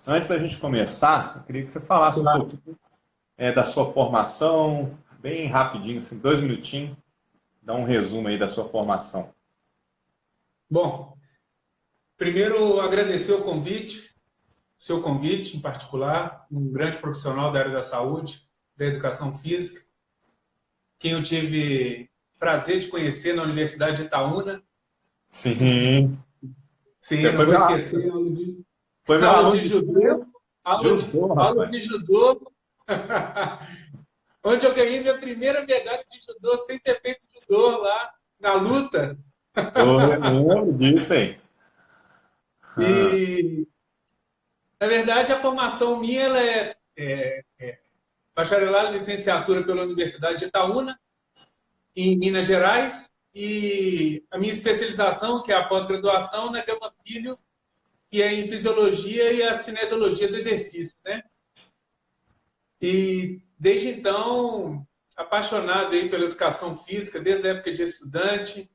Antes da gente começar, eu queria que você falasse um Claro. pouquinho da sua formação, bem rapidinho, assim, 2 minutinhos, dá um resumo aí da sua formação. Bom, primeiro agradecer o convite, seu convite em particular, um grande profissional da área da saúde, da educação física, quem eu tive prazer de conhecer na Universidade de Itaúna. Sim, Sim, você não foi vou meu, esquecer a aula de, foi meu aula aluno de de judô, judô, aula de, judô, aula rapaz. de judô, onde eu ganhei minha primeira medalha de judô sem ter feito judô lá na luta. Eu lembro disso aí. Ah, E, na verdade, a formação minha ela é bacharelado e licenciatura pela Universidade de Itaúna, em Minas Gerais, e a minha especialização, que é a pós-graduação, na Gama Filho, que é em fisiologia e a cinesiologia do exercício, né? E desde então, apaixonado aí pela educação física, desde a época de estudante.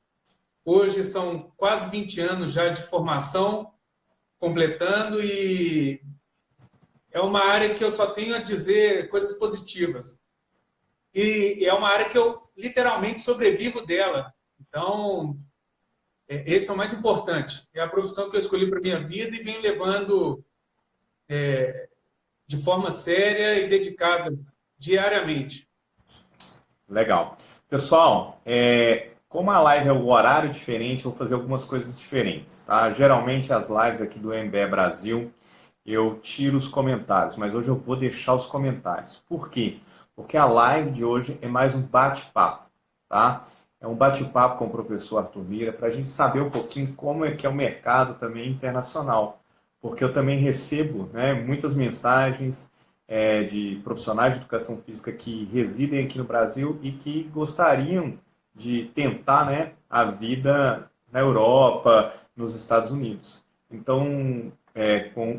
Hoje são quase 20 anos já de formação, completando, e é uma área que eu só tenho a dizer coisas positivas. E é uma área que eu literalmente sobrevivo dela. Então, esse é o mais importante. É a profissão que eu escolhi para minha vida e venho levando de forma séria e dedicada diariamente. legal. Pessoal, como a live é um horário diferente, eu vou fazer algumas coisas diferentes, tá? Geralmente as lives aqui do MBE Brasil, eu tiro os comentários, mas hoje eu vou deixar os comentários. Por quê? Porque a live de hoje é mais um bate-papo, tá? É um bate-papo com o professor Arthur Mira para a gente saber um pouquinho como é que é o mercado também internacional. Porque eu também recebo, né, muitas mensagens de profissionais de educação física que residem aqui no Brasil e que gostariam de tentar, né, a vida na Europa, nos Estados Unidos. Então,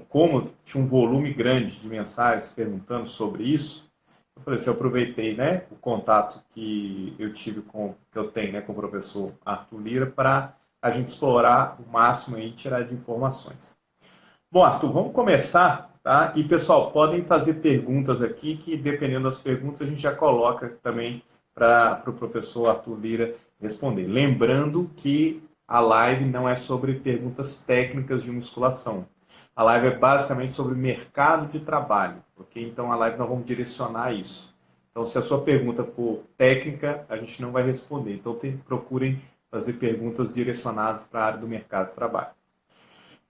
como tinha um volume grande de mensagens perguntando sobre isso, eu falei assim, eu aproveitei, né, o contato que eu tive que eu tenho, né, com o professor Arthur Lira para a gente explorar o máximo aí e tirar de informações. Bom, Arthur, vamos começar, tá? E pessoal, podem fazer perguntas aqui, que dependendo das perguntas a gente já coloca também para o professor Arthur Lira responder. Lembrando que a live não é sobre perguntas técnicas de musculação. A live é basicamente sobre mercado de trabalho, ok? Então a live nós vamos direcionar isso. Então, se a sua pergunta for técnica, a gente não vai responder. Então, procurem fazer perguntas direcionadas para a área do mercado de trabalho.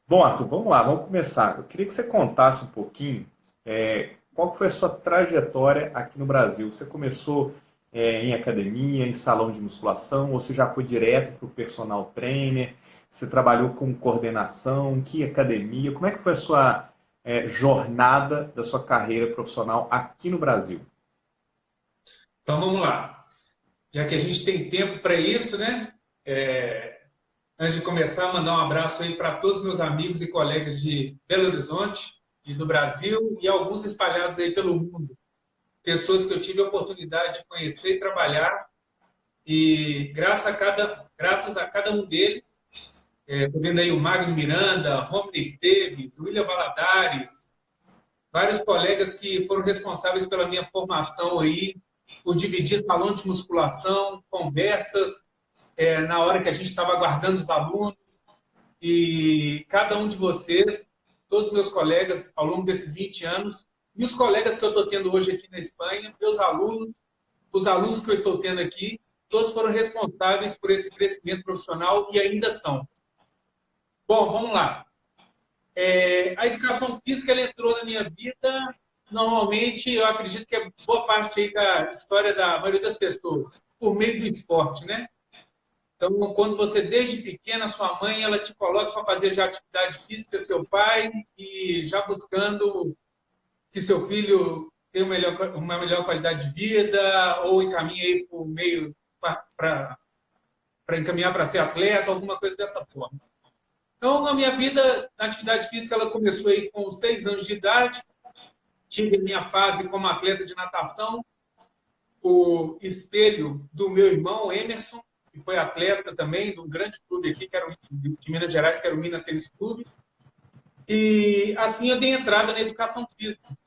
Bom, Arthur, vamos lá, vamos começar. Eu queria que você contasse um pouquinho qual que foi a sua trajetória aqui no Brasil. Você começou em academia, em salão de musculação, ou você já foi direto para o personal trainer? Você trabalhou com coordenação? Que academia? Como é que foi a sua jornada da sua carreira profissional aqui no Brasil? Então vamos lá. Já que a gente tem tempo para isso, né? Antes de começar, mandar um abraço aí para todos os meus amigos e colegas de Belo Horizonte e do Brasil e alguns espalhados aí pelo mundo. Pessoas que eu tive a oportunidade de conhecer e trabalhar, e graças a cada um deles, tô vendo aí o Magno Miranda, Romney Esteves, William Valadares, vários colegas que foram responsáveis pela minha formação aí, por dividir salão de musculação, conversas, na hora que a gente estava aguardando os alunos, e cada um de vocês, todos os meus colegas ao longo desses 20 anos, e os colegas que eu estou tendo hoje aqui na Espanha, meus alunos, os alunos que eu estou tendo aqui, todos foram responsáveis por esse crescimento profissional e ainda são. Bom, vamos lá. A educação física ela entrou na minha vida, normalmente, eu acredito que é boa parte aí da história da maioria das pessoas, por meio do esporte, né? Então, quando você, desde pequena, sua mãe, ela te coloca para fazer já atividade física, seu pai, e já buscando que seu filho tenha uma melhor qualidade de vida, ou encaminhe aí por meio para encaminhar para ser atleta, alguma coisa dessa forma. Então, a minha vida na atividade física, ela começou aí com 6 anos de idade, tive minha fase como atleta de natação, o espelho do meu irmão Emerson, que foi atleta também de um grande clube aqui, que era de Minas Gerais, que era o Minas Tênis Clube. E assim eu dei entrada na educação física.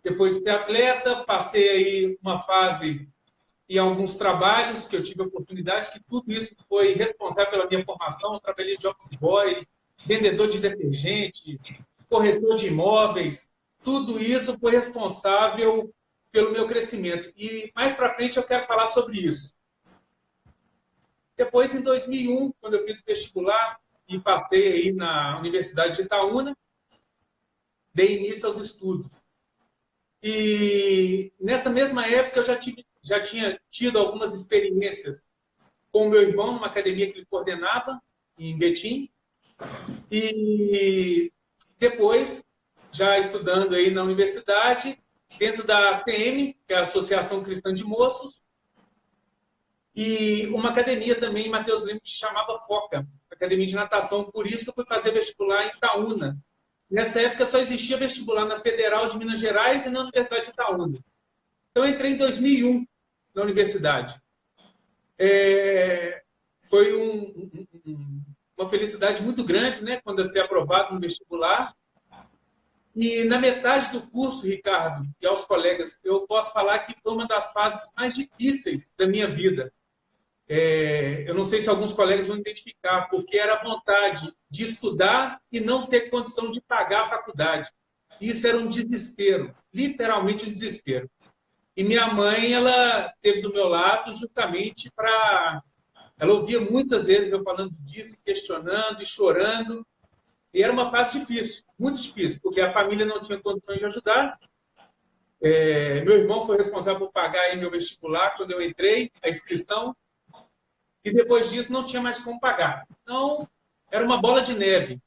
Depois de ser atleta, passei aí uma fase em alguns trabalhos que eu tive a oportunidade, que tudo isso foi responsável pela minha formação. Eu trabalhei de office boy, vendedor de detergente, corretor de imóveis. Tudo isso foi responsável pelo meu crescimento. E mais para frente eu quero falar sobre isso. Depois, em 2001, quando eu fiz o vestibular e passei aí na Universidade de Itaúna, dei início aos estudos. E nessa mesma época eu já tinha tido algumas experiências com o meu irmão numa academia que ele coordenava, em Betim. E depois, já estudando aí na universidade, dentro da ACM, que é a Associação Cristã de Moços, e uma academia também em Mateus Lima que se chamava FOCA, Academia de Natação. Por isso que eu fui fazer vestibular em Itaúna. Nessa época só existia vestibular na Federal de Minas Gerais e na Universidade de Itaúna. Então eu entrei em 2001 na universidade. Foi uma felicidade muito grande, né, quando eu ser aprovado no vestibular. E na metade do curso, Ricardo, e aos colegas, eu posso falar que foi uma das fases mais difíceis da minha vida. Eu não sei se alguns colegas vão identificar, porque era a vontade de estudar e não ter condição de pagar a faculdade. Isso era um desespero, literalmente um desespero. E minha mãe, ela esteve do meu lado justamente para... Ela ouvia muitas vezes eu falando disso, questionando e chorando. E era uma fase difícil, muito difícil, porque a família não tinha condições de ajudar. Meu irmão foi responsável por pagar aí meu vestibular quando eu entrei, a inscrição. E depois disso não tinha mais como pagar. Então, era uma bola de neve.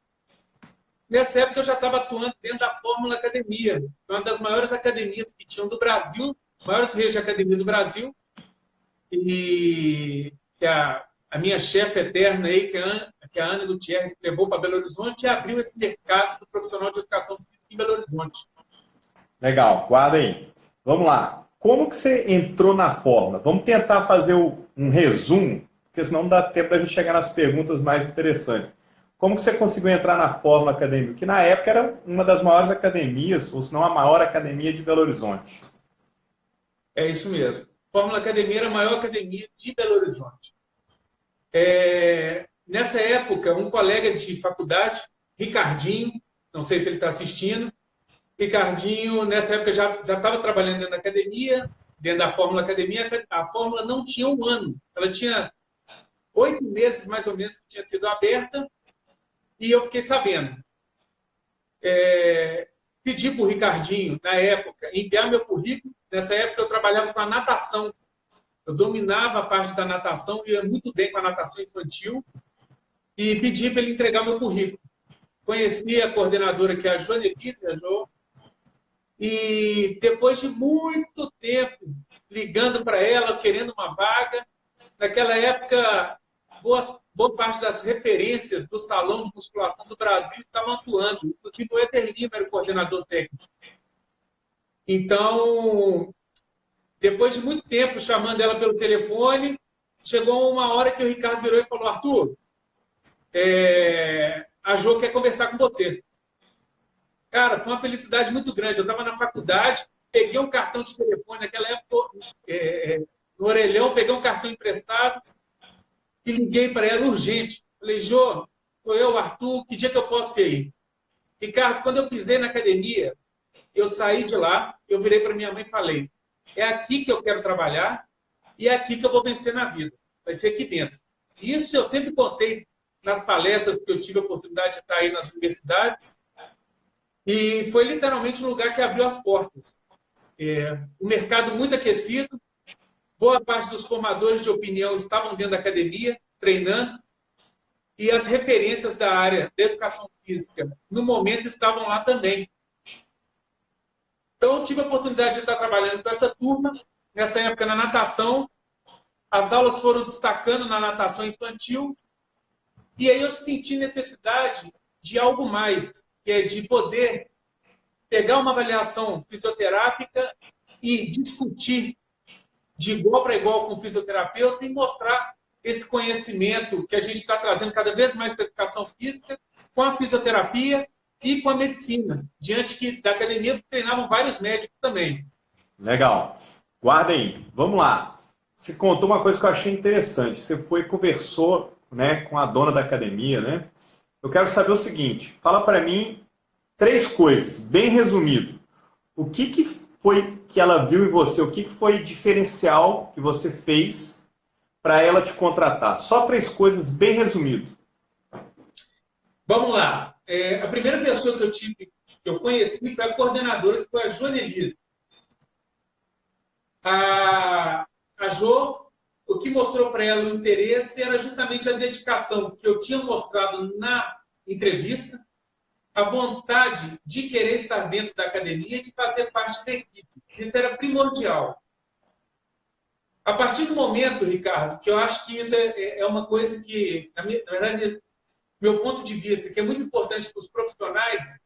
Nessa época eu já estava atuando dentro da Fórmula Academia, uma das maiores academias que tinham do Brasil, maiores redes de academia do Brasil, e que a minha chefe eterna aí, que é a Ana Gutierrez, levou para Belo Horizonte e abriu esse mercado do profissional de educação física em Belo Horizonte. Legal, guarda aí. Vamos lá. Como que você entrou na Fórmula? Vamos tentar fazer um resumo, porque senão não dá tempo da gente chegar nas perguntas mais interessantes. Como que você conseguiu entrar na Fórmula Academia? Que na época era uma das maiores academias, ou se não a maior academia de Belo Horizonte. É isso mesmo. Fórmula Academia era a maior academia de Belo Horizonte. Nessa época, um colega de faculdade, Ricardinho, não sei se ele está assistindo, Ricardinho, nessa época, já estava trabalhando dentro da academia, dentro da Fórmula Academia. A Fórmula não tinha um ano, ela tinha 8 meses, mais ou menos, que tinha sido aberta, e eu fiquei sabendo. Pedi para o Ricardinho, na época, enviar meu currículo. Nessa época, eu trabalhava com a natação. Eu dominava a parte da natação, ia muito bem com a natação infantil, e pedi para ele entregar meu currículo. Conheci a coordenadora, que é a Joanelise, a Jo, e depois de muito tempo ligando para ela, querendo uma vaga, naquela época, boa parte das referências do salão de musculação do Brasil estavam atuando. Inclusive o Éder Lima era o coordenador técnico. Então, depois de muito tempo chamando ela pelo telefone, chegou uma hora que o Ricardo virou e falou: Arthur, a Jo quer conversar com você. Cara, foi uma felicidade muito grande. Eu estava na faculdade, peguei um cartão de telefone, naquela época, no orelhão, peguei um cartão emprestado e liguei para ela urgente. Falei: Jô, sou eu, Arthur, que dia que eu posso ir aí? Ricardo, quando eu pisei na academia, eu saí de lá, eu virei para minha mãe e falei: é aqui que eu quero trabalhar e é aqui que eu vou vencer na vida. Vai ser aqui dentro. E isso eu sempre contei nas palestras que eu tive a oportunidade de estar aí nas universidades. E foi literalmente um lugar que abriu as portas. Um mercado muito aquecido, boa parte dos formadores de opinião estavam dentro da academia, treinando, e as referências da área da educação física, no momento, estavam lá também. Então, eu tive a oportunidade de estar trabalhando com essa turma, nessa época na natação, as aulas foram destacando na natação infantil, e aí eu senti necessidade de algo mais, que é de poder pegar uma avaliação fisioterápica e discutir de igual para igual com o fisioterapeuta e mostrar esse conhecimento que a gente está trazendo cada vez mais para a educação física com a fisioterapia e com a medicina, diante que da academia treinavam vários médicos também. Legal. Guarda aí. Vamos lá. Você contou uma coisa que eu achei interessante. Você foi e conversou, né, com a dona da academia, né? Eu quero saber o seguinte. Fala para mim três coisas, bem resumido. O que que foi que ela viu em você? O que que foi diferencial que você fez para ela te contratar? Só três coisas bem resumido. Vamos lá. A primeira pessoa que eu conheci foi a coordenadora, que foi a Joanelise. A Jo, o que mostrou para ela o interesse era justamente a dedicação que eu tinha mostrado na entrevista, a vontade de querer estar dentro da academia e de fazer parte da equipe. Isso era primordial. A partir do momento, Ricardo, que eu acho que isso é uma coisa que, na verdade, meu ponto de vista, que é muito importante para os profissionais,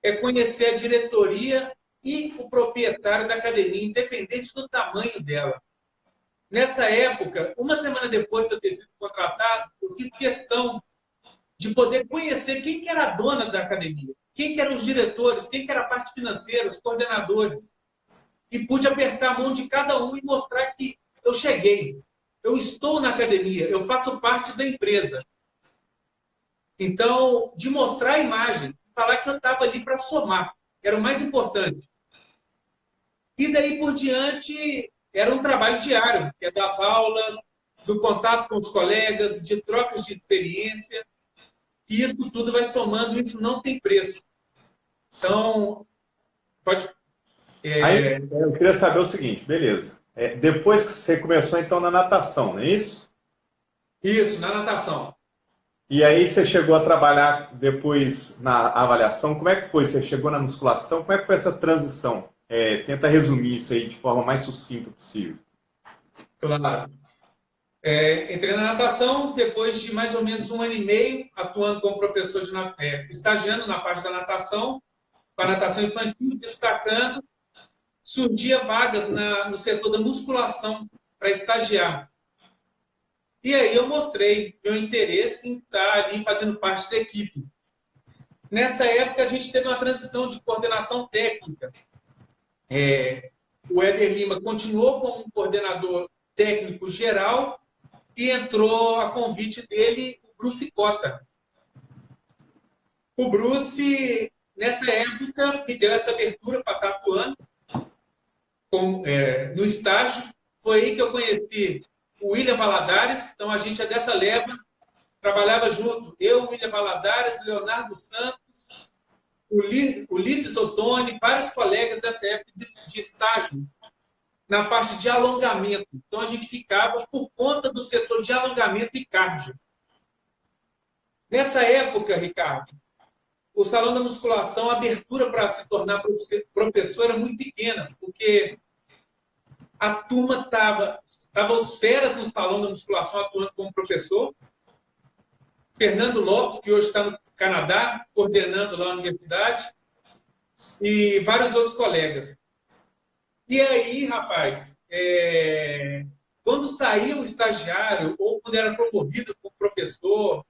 é conhecer a diretoria e o proprietário da academia, independente do tamanho dela. Nessa época, uma semana depois de eu ter sido contratado, eu fiz questão de poder conhecer quem que era a dona da academia, quem que eram os diretores, quem que era a parte financeira, os coordenadores. E pude apertar a mão de cada um e mostrar que eu cheguei, eu estou na academia, eu faço parte da empresa. Então, de mostrar a imagem, falar que eu estava ali para somar, era o mais importante. E daí por diante, era um trabalho diário, que é das aulas, do contato com os colegas, de trocas de experiência, e isso tudo vai somando, isso não tem preço. Então, pode... Aí eu queria saber o seguinte, beleza. Depois que você começou então na natação, não é isso? Isso, na natação. E aí você chegou a trabalhar depois na avaliação. Como é que foi? Você chegou na musculação? Como é que foi essa transição? Tenta resumir isso aí de forma mais sucinta possível. Claro. Entrei na natação depois de mais ou menos 1 ano e meio atuando como professor, estagiando na parte da natação, com a natação infantil, destacando. Surgia vagas no setor da musculação para estagiar. E aí eu mostrei meu interesse em estar ali fazendo parte da equipe. Nessa época, a gente teve uma transição de coordenação técnica. O Éder Lima continuou como um coordenador técnico geral e entrou a convite dele o Bruce Cota. O Bruce, nessa época, me deu essa abertura para estar atuando no estágio. Foi aí que eu conheci o William Valadares. Então, a gente é dessa leva, trabalhava junto. Eu, William Valadares, Leonardo Santos, Ulisses Ottoni, vários colegas dessa época de estágio na parte de alongamento. Então, a gente ficava por conta do setor de alongamento e cardio. Nessa época, Ricardo, o salão da musculação, a abertura para se tornar professor era muito pequena, porque a turma estava aos feras no salão da musculação atuando como professor. Fernando Lopes, que hoje está no Canadá, coordenando lá a universidade, e vários outros colegas. E aí, rapaz, quando saía o estagiário, ou quando era promovido como professor,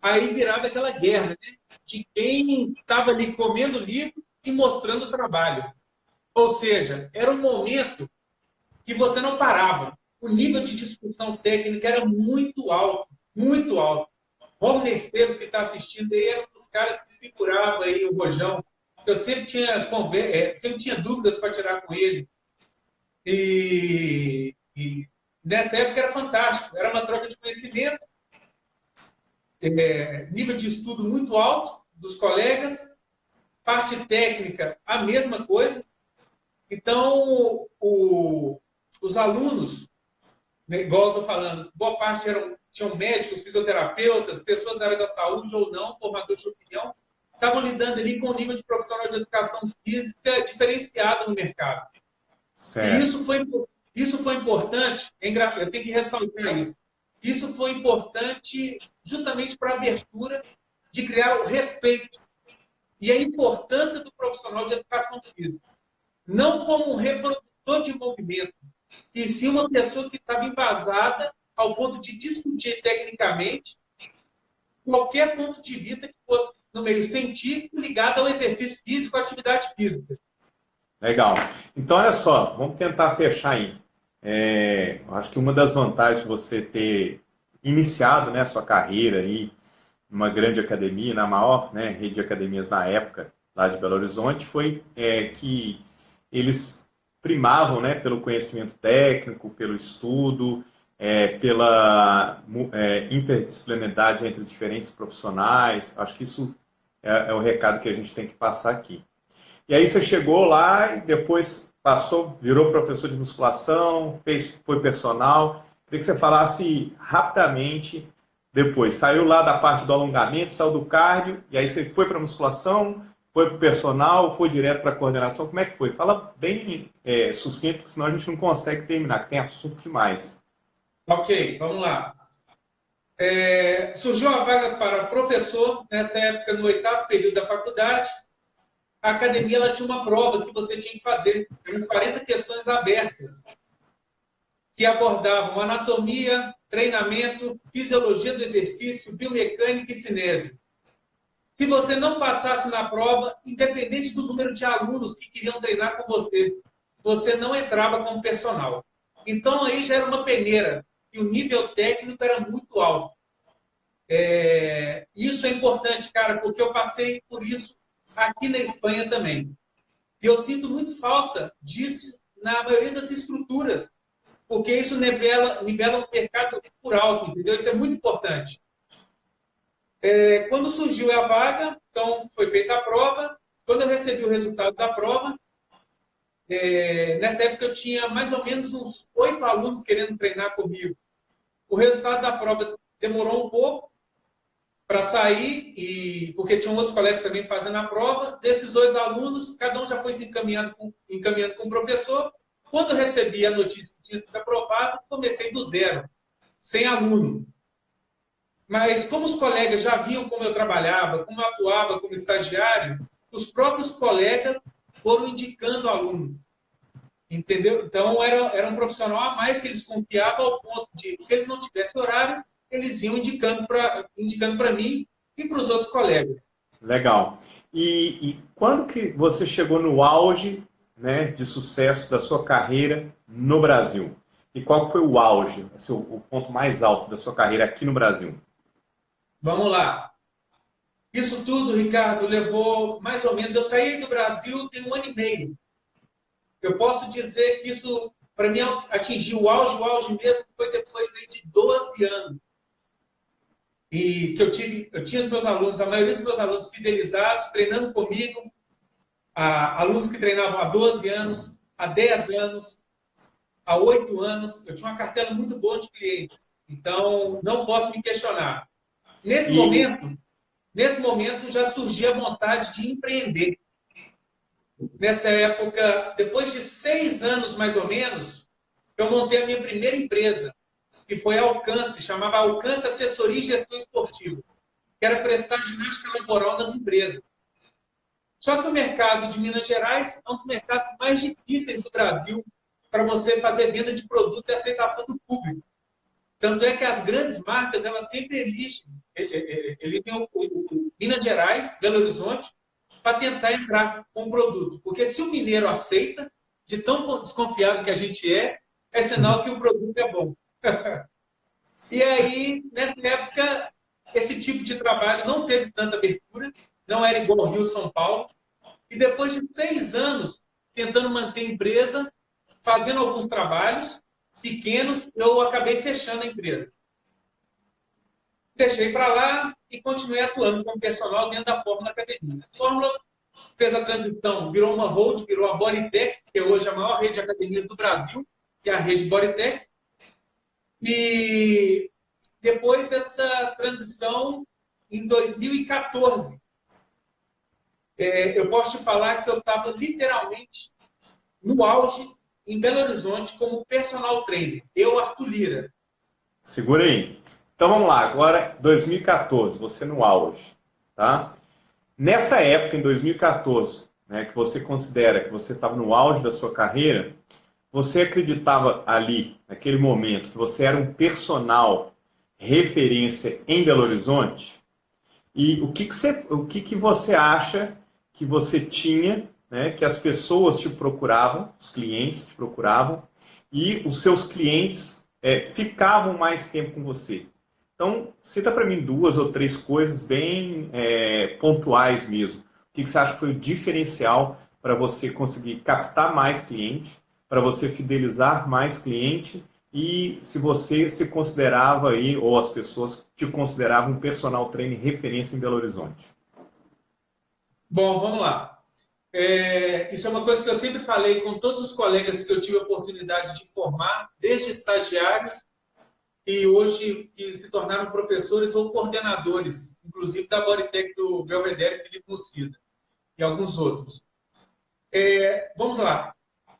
aí virava aquela guerra, né? De quem estava ali comendo livro e mostrando o trabalho. Ou seja, era um momento que você não parava. O nível de discussão técnica era muito alto, muito alto. Romney Esteves, que está assistindo aí, era um dos caras que segurava aí o rojão. Eu sempre tinha dúvidas para tirar com ele. E nessa época era fantástico. Era uma troca de conhecimento, nível de estudo muito alto dos colegas, parte técnica, a mesma coisa. Então, os alunos, né, igual eu estou falando, boa parte tinham médicos, fisioterapeutas, pessoas da área da saúde ou não, formadores de opinião, estavam lidando ali com um nível de profissional de educação física diferenciado no mercado. Certo. E isso foi importante, eu tenho que ressaltar isso. Isso foi importante justamente para a abertura de criar o respeito e a importância do profissional de educação física. Não como um reprodutor de movimento, e sim uma pessoa que estava embasada ao ponto de discutir tecnicamente qualquer ponto de vista que fosse no meio científico ligado ao exercício físico, à atividade física. Legal. Então, olha só, vamos tentar fechar aí. Eu acho que uma das vantagens de você ter iniciado, né, a sua carreira aí numa grande academia, na maior, né, rede de academias na época, lá de Belo Horizonte, foi que eles primavam, né, pelo conhecimento técnico, pelo estudo, pela interdisciplinaridade entre diferentes profissionais. Acho que isso é o recado que a gente tem que passar aqui. E aí você chegou lá e depois passou, virou professor de musculação, foi personal. Queria que você falasse rapidamente depois. Saiu lá da parte do alongamento, saiu do cardio, e aí você foi para a musculação, foi para o personal, foi direto para a coordenação. Como é que foi? Fala bem sucinto, porque senão a gente não consegue terminar, que tem assunto demais. Ok, vamos lá. Surgiu a vaga para professor, nessa época, no 8º período da faculdade. A academia ela tinha uma prova que você tinha que fazer, eram 40 questões abertas, que abordavam anatomia, treinamento, fisiologia do exercício, biomecânica e cinésio. Se você não passasse na prova, independente do número de alunos que queriam treinar com você, você não entrava como personal. Então aí já era uma peneira, e o nível técnico era muito alto. Isso é importante, cara, porque eu passei por isso aqui na Espanha também. E eu sinto muito falta disso na maioria das estruturas, porque isso nivela o mercado por alto, entendeu? Isso é muito importante. Quando surgiu a vaga, então foi feita a prova. Quando eu recebi o resultado da prova, nessa época eu tinha mais ou menos uns 8 alunos querendo treinar comigo. O resultado da prova demorou um pouco para sair, porque tinham outros colegas também fazendo a prova. Desses 2 alunos, cada um já foi se encaminhando com o professor. Quando eu recebi a notícia que tinha sido aprovado, comecei do zero, sem aluno. Mas como os colegas já viam como eu trabalhava, como eu atuava como estagiário, os próprios colegas foram indicando aluno. Entendeu? Então, era um profissional a mais que eles confiavam ao ponto de, se eles não tivessem horário, eles iam indicando para mim e para os outros colegas. Legal. E quando que você chegou no auge, né, de sucesso da sua carreira no Brasil? E qual foi o auge, assim, o ponto mais alto da sua carreira aqui no Brasil? Vamos lá. Isso tudo, Ricardo, levou mais ou menos... Eu saí do Brasil tem 1 ano e meio. Eu posso dizer que isso, para mim, atingiu o auge mesmo foi depois de 12 anos. E que eu tinha os meus alunos, a maioria dos meus alunos fidelizados, treinando comigo, alunos que treinavam há 12 anos, há 10 anos, há 8 anos. Eu tinha uma cartela muito boa de clientes. Então, não posso me questionar. Nesse E, momento já surgia a vontade de empreender. Nessa época, depois de 6 anos mais ou menos, eu montei a minha primeira empresa, que foi a Alcance, chamava Alcance Assessoria e Gestão Esportiva, que era prestar ginástica laboral nas empresas. Só que o mercado de Minas Gerais é um dos mercados mais difíceis do Brasil para você fazer venda de produto e aceitação do público. Tanto é que as grandes marcas, elas sempre elegem o Minas Gerais, Belo Horizonte, para tentar entrar com o produto. Porque se o mineiro aceita, de tão desconfiado que a gente é sinal que o produto é bom. E aí, nessa época, esse tipo de trabalho não teve tanta abertura, não era igual ao Rio de São Paulo. E depois de 6 anos tentando manter a empresa, fazendo alguns trabalhos pequenos, eu acabei fechando a empresa. Deixei para lá e continuei atuando como personal dentro da Fórmula Academia. A Fórmula fez a transição, virou uma hold, virou a Bodytech, que é hoje a maior rede de academias do Brasil, que é a rede Bodytech. E depois dessa transição, em 2014, eu posso te falar que eu estava literalmente no auge, em Belo Horizonte, como personal trainer. Eu, Arthur Lira. segura aí. Então vamos lá, agora 2014, você no auge, tá? Nessa época, em 2014, né, que você considera que você estava no auge da sua carreira, você acreditava ali, naquele momento, que você era um personal referência em Belo Horizonte? E o que que você acha que você tinha, né, que as pessoas te procuravam, os clientes te procuravam, e os seus clientes ficavam mais tempo com você? Então, cita para mim duas ou três coisas bem pontuais mesmo. O que que você acha que foi o diferencial para você conseguir captar mais cliente, para você fidelizar mais cliente e se você se considerava aí, ou as pessoas te consideravam um personal trainer referência em Belo Horizonte? Bom, vamos lá. Isso é uma coisa que eu sempre falei com todos os colegas que eu tive a oportunidade de formar, desde estagiários e hoje que se tornaram professores ou coordenadores, inclusive da Bodytech do Belvedere, Felipe Lucida e alguns outros. Vamos lá.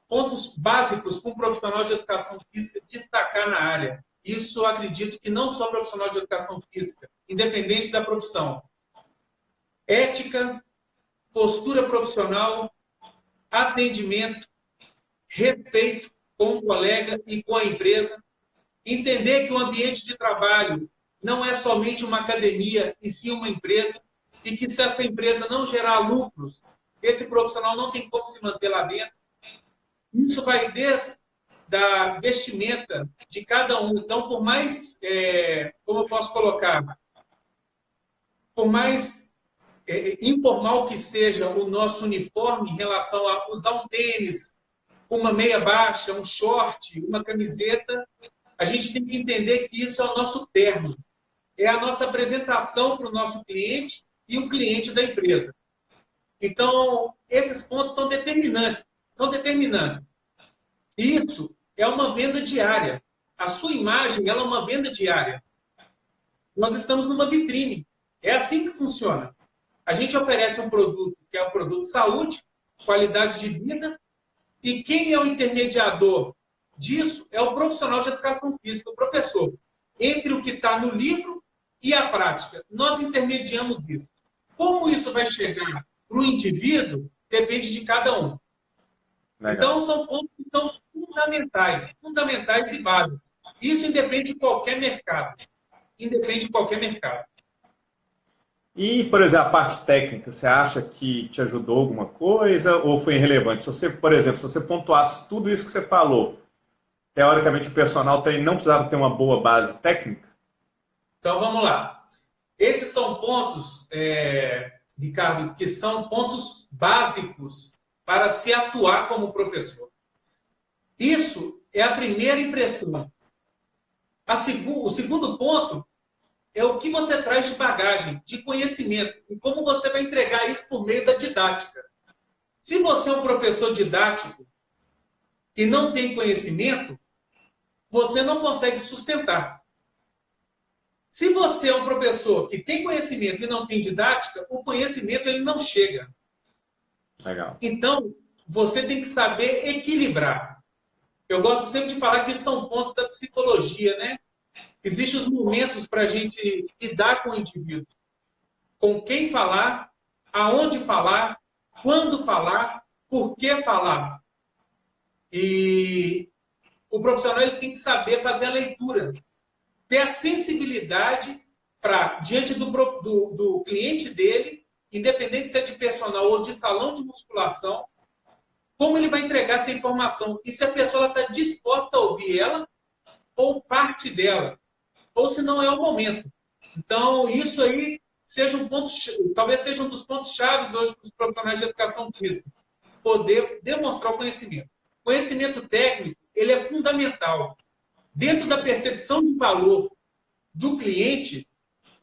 Pontos básicos para um profissional de educação física destacar na área. Isso eu acredito que não só profissional de educação física, independente da profissão. Ética, postura profissional, atendimento, respeito com o colega e com a empresa. Entender que o ambiente de trabalho não é somente uma academia, e sim uma empresa, e que se essa empresa não gerar lucros, esse profissional não tem como se manter lá dentro. Isso vai desde a vestimenta de cada um. Então, por mais, como eu posso colocar, por mais informal que seja o nosso uniforme em relação a usar um tênis, uma meia baixa, um short, uma camiseta, a gente tem que entender que isso é o nosso terno. É a nossa apresentação para o nosso cliente e o cliente da empresa. Então, esses pontos são determinantes. São determinantes. Isso é uma venda diária. A sua imagem ela é uma venda diária. Nós estamos numa vitrine. É assim que funciona. A gente oferece um produto que é um produto de saúde, qualidade de vida, e quem é o intermediador disso é o profissional de educação física, o professor. Entre o que está no livro e a prática. Nós intermediamos isso. Como isso vai chegar para o indivíduo, depende de cada um. Legal. Então, são pontos que são fundamentais e básicos. Isso independe de qualquer mercado. Independe de qualquer mercado. E, por exemplo, a parte técnica, você acha que te ajudou alguma coisa ou foi irrelevante? Se você, por exemplo, se você pontuasse tudo isso que você falou, teoricamente o personal treino não precisava ter uma boa base técnica? Então, vamos lá. Esses são pontos, Ricardo, que são pontos básicos para se atuar como professor. Isso é a primeira impressão. O segundo ponto é o que você traz de bagagem, de conhecimento, e como você vai entregar isso por meio da didática. Se você é um professor didático e não tem conhecimento, você não consegue sustentar. Se você é um professor que tem conhecimento e não tem didática, o conhecimento ele não chega. Legal. Então, você tem que saber equilibrar. Eu gosto sempre de falar que são pontos da psicologia, né? Existem os momentos para a gente lidar com o indivíduo. Com quem falar, aonde falar, quando falar, por que falar. E o profissional ele tem que saber fazer a leitura. Ter a sensibilidade para, diante do cliente dele, independente se é de personal ou de salão de musculação, como ele vai entregar essa informação. E se a pessoa está disposta a ouvir ela, ou parte dela, ou se não é o momento. Então, isso aí seja um ponto, talvez seja um dos pontos chaves hoje para os profissionais de educação física. Poder demonstrar o conhecimento. Conhecimento técnico, ele é fundamental. Dentro da percepção de valor do cliente,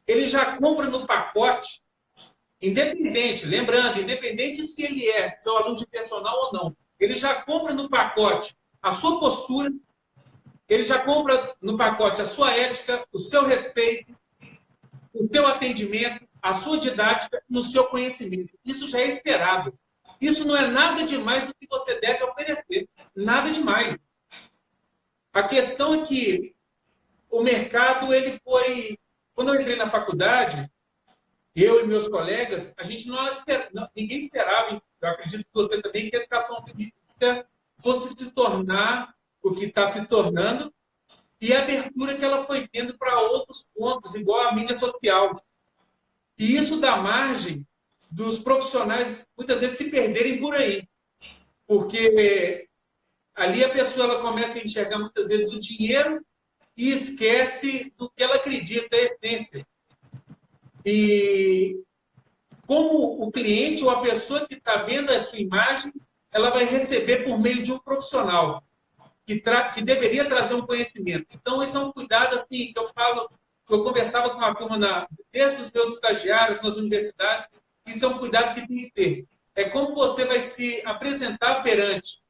ele já compra no pacote, independente, lembrando, independente se ele é seu aluno de personal ou não, ele já compra no pacote a sua postura, ele já compra no pacote a sua ética, o seu respeito, o seu atendimento, a sua didática e o seu conhecimento. Isso já é esperado. Isso não é nada demais do que você deve oferecer. Nada demais. A questão é que o mercado, ele foi... Quando eu entrei na faculdade, eu e meus colegas, a gente ninguém esperava, eu acredito que você também, que a educação física fosse se tornar o que está se tornando e a abertura que ela foi tendo para outros pontos, igual a mídia social. E isso dá margem dos profissionais, muitas vezes, se perderem por aí. Porque ali a pessoa ela começa a enxergar, muitas vezes, o dinheiro e esquece do que ela acredita, a essência. E como o cliente ou a pessoa que está vendo a sua imagem, ela vai receber por meio de um profissional que deveria trazer um conhecimento. Então, esse é um cuidado assim, que eu falo, eu conversava com a turma desde os meus estagiários nas universidades, isso é um cuidado que tem que ter. É como você vai se apresentar perante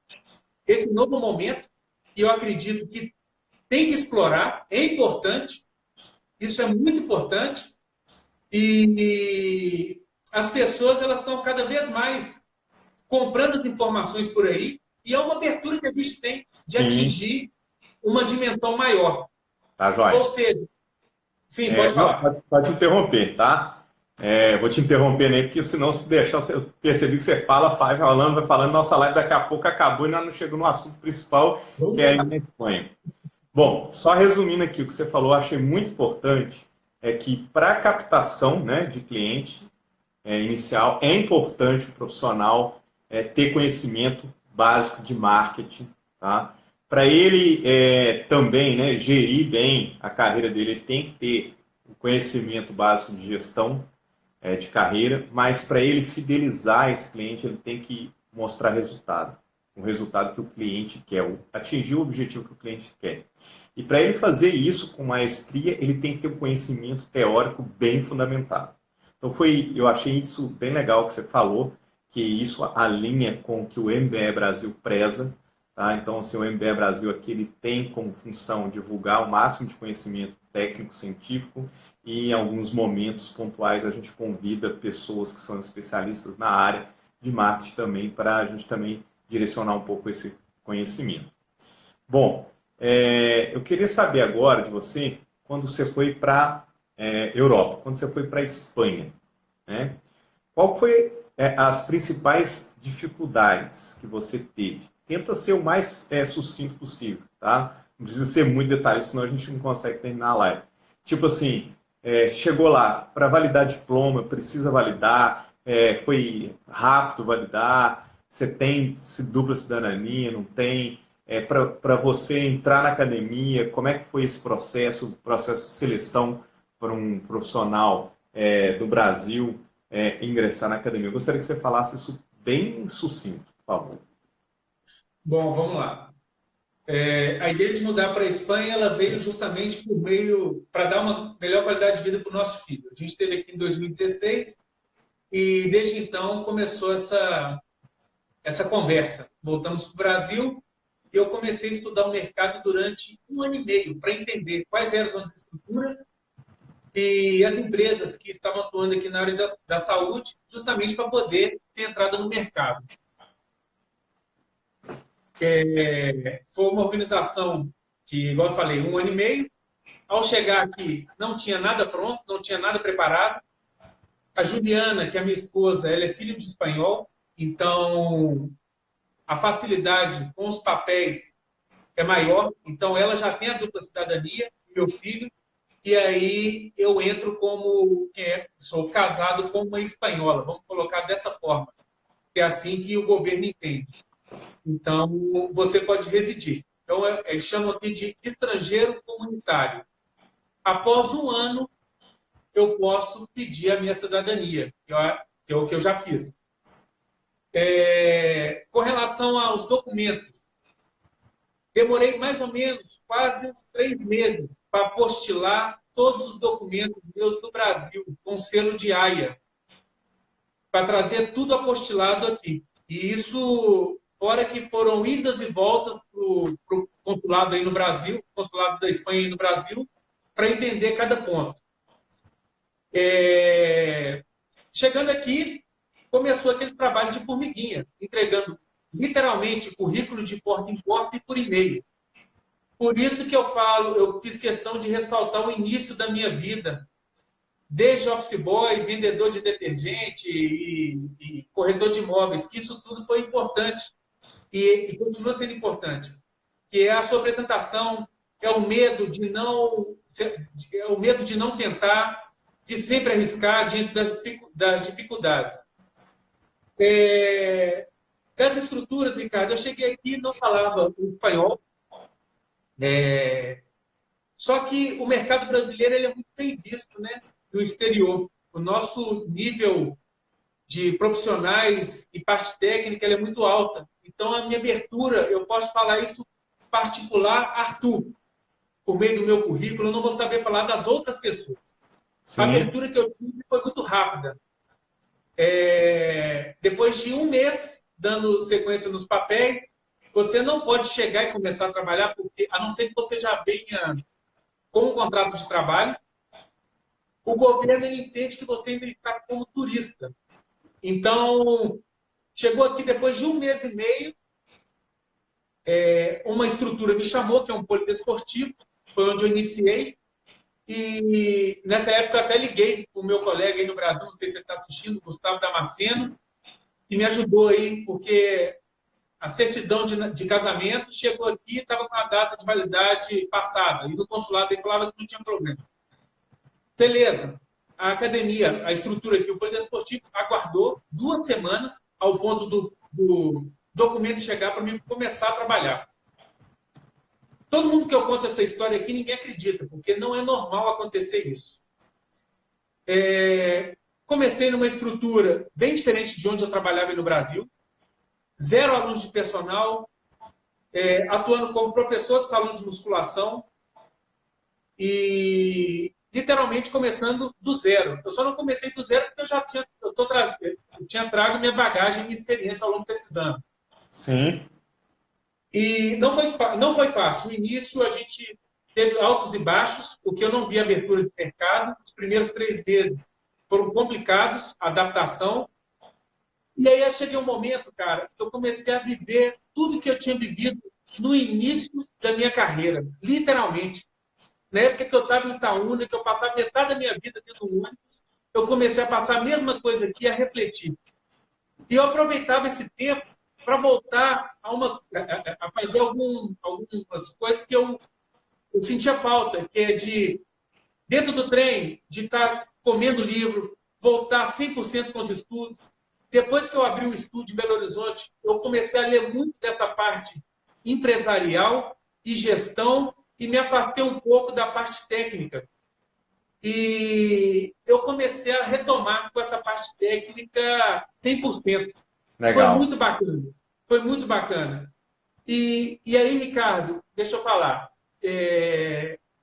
esse novo momento, que eu acredito que tem que explorar, é importante, isso é muito importante, e as pessoas elas estão cada vez mais comprando as informações por aí, e é uma abertura que a gente tem de Sim, atingir uma dimensão maior. tá, Ou joia. seja, sim, pode Não, falar. pode interromper, tá? Vou te interromper aí, porque senão, se deixar, eu percebi que você vai falando, nossa live daqui a pouco acabou e nós não chegamos no assunto principal, que é aí na Espanha. Bom, só resumindo aqui o que você falou, achei muito importante, é que para a captação, né, de cliente inicial, é importante o profissional ter conhecimento básico de marketing, tá? Para ele também, né, gerir bem a carreira dele, ele tem que ter o conhecimento básico de gestão de carreira, mas para ele fidelizar esse cliente, ele tem que mostrar resultado. O resultado que o cliente quer, atingir o objetivo que o cliente quer. E para ele fazer isso com maestria, ele tem que ter um conhecimento teórico bem fundamentado. Então eu achei isso bem legal que você falou, que isso alinha com o que o MBE Brasil preza. Tá? Então, assim, o MBE Brasil aqui ele tem como função divulgar o máximo de conhecimento técnico, científico, e em alguns momentos pontuais a gente convida pessoas que são especialistas na área de marketing também, para a gente também direcionar um pouco esse conhecimento. Bom, eu queria saber agora de você, quando você foi para Europa, quando você foi para a Espanha, né? Qual foi as principais dificuldades que você teve? Tenta ser o mais sucinto possível, tá? Não precisa ser muito detalhista, senão a gente não consegue terminar a live. Tipo assim, chegou lá, para validar diploma, precisa validar, foi rápido validar, você tem dupla cidadania, não tem? Para você entrar na academia, como é que foi esse processo, o processo de seleção para um profissional do Brasil ingressar na academia? Eu gostaria que você falasse isso bem sucinto, por favor. Bom, vamos lá. A ideia de mudar para a Espanha, ela veio justamente por meio para dar uma melhor qualidade de vida para o nosso filho. A gente esteve aqui em 2016 e desde então começou essa conversa. Voltamos para o Brasil e eu comecei a estudar o mercado durante 1 ano e meio para entender quais eram as estruturas e as empresas que estavam atuando aqui na área da saúde, justamente para poder ter entrada no mercado. Foi uma organização que, igual eu falei, 1 ano e meio. Ao chegar aqui, não tinha nada pronto, não tinha nada preparado. A Juliana, que é a minha esposa, ela é filha de espanhol, então a facilidade com os papéis é maior. Então ela já tem a dupla cidadania, meu filho, e aí eu entro como sou casado com uma espanhola, vamos colocar dessa forma, que é assim que o governo entende. Então você pode residir. Então eles chamam aqui de estrangeiro comunitário. Após 1 ano, eu posso pedir a minha cidadania, que é o que eu já fiz. Com relação aos documentos, demorei mais ou menos quase uns 3 meses para apostilar todos os documentos meus do Brasil, com selo de AIA, para trazer tudo apostilado aqui. E isso, fora que foram idas e voltas para o consulado aí no Brasil, consulado da Espanha aí no Brasil, para entender cada ponto. Chegando aqui, começou aquele trabalho de formiguinha, entregando literalmente currículo de porta em porta e por e-mail. Por isso que eu falo, eu fiz questão de ressaltar o início da minha vida, desde office boy, vendedor de detergente e corretor de imóveis, que isso tudo foi importante e continua sendo importante, que é a sua apresentação, é o medo de não tentar, de sempre arriscar diante das dificuldades. Das estruturas, Ricardo, eu cheguei aqui e não falava o espanhol, só que o mercado brasileiro ele é muito bem visto, né, no exterior. O nosso nível de profissionais e parte técnica ela é muito alta. Então, a minha abertura, eu posso falar isso particular, Arthur, por meio do meu currículo, eu não vou saber falar das outras pessoas. A Sim. abertura que eu tive foi muito rápida. Depois de um mês dando sequência nos papéis, você não pode chegar e começar a trabalhar, porque, a não ser que você já venha com um contrato de trabalho, o governo ele entende que você ainda está como turista. Então, chegou aqui depois de um mês e meio, uma estrutura me chamou, que é um polidesportivo, foi onde eu iniciei, e nessa época eu até liguei para o meu colega aí no Brasil, não sei se ele está assistindo, Gustavo Damasceno, que me ajudou aí, porque a certidão de casamento chegou aqui e estava com a data de validade passada, e no consulado ele falava que não tinha problema. Beleza. A academia, a estrutura aqui, o Poder Esportivo aguardou 2 semanas ao ponto do documento chegar para mim começar a trabalhar. Todo mundo que eu conto essa história aqui, ninguém acredita, porque não é normal acontecer isso. Comecei numa estrutura bem diferente de onde eu trabalhava no Brasil, 0 alunos de personal, atuando como professor de salão de musculação e literalmente começando do zero. Eu só não comecei do zero porque eu tinha trago minha bagagem e minha experiência ao longo desses anos. Sim. E não foi fácil. No início, a gente teve altos e baixos, porque eu não vi abertura de mercado. Os primeiros 3 meses foram complicados, adaptação. E aí, eu cheguei um momento, cara, que eu comecei a viver tudo que eu tinha vivido no início da minha carreira, literalmente. Na época que eu estava em Itaúna, que eu passava metade da minha vida dentro do ônibus, eu comecei a passar a mesma coisa aqui, a refletir. E eu aproveitava esse tempo para voltar a fazer algumas coisas que eu sentia falta, que é de, dentro do trem, de estar comendo livro, voltar 100% com os estudos. Depois que eu abri o estúdio em Belo Horizonte, eu comecei a ler muito dessa parte empresarial e gestão e me afastei um pouco da parte técnica. E eu comecei a retomar com essa parte técnica 100%. Foi Legal. muito bacana. Foi muito bacana. E aí, Ricardo, deixa eu falar.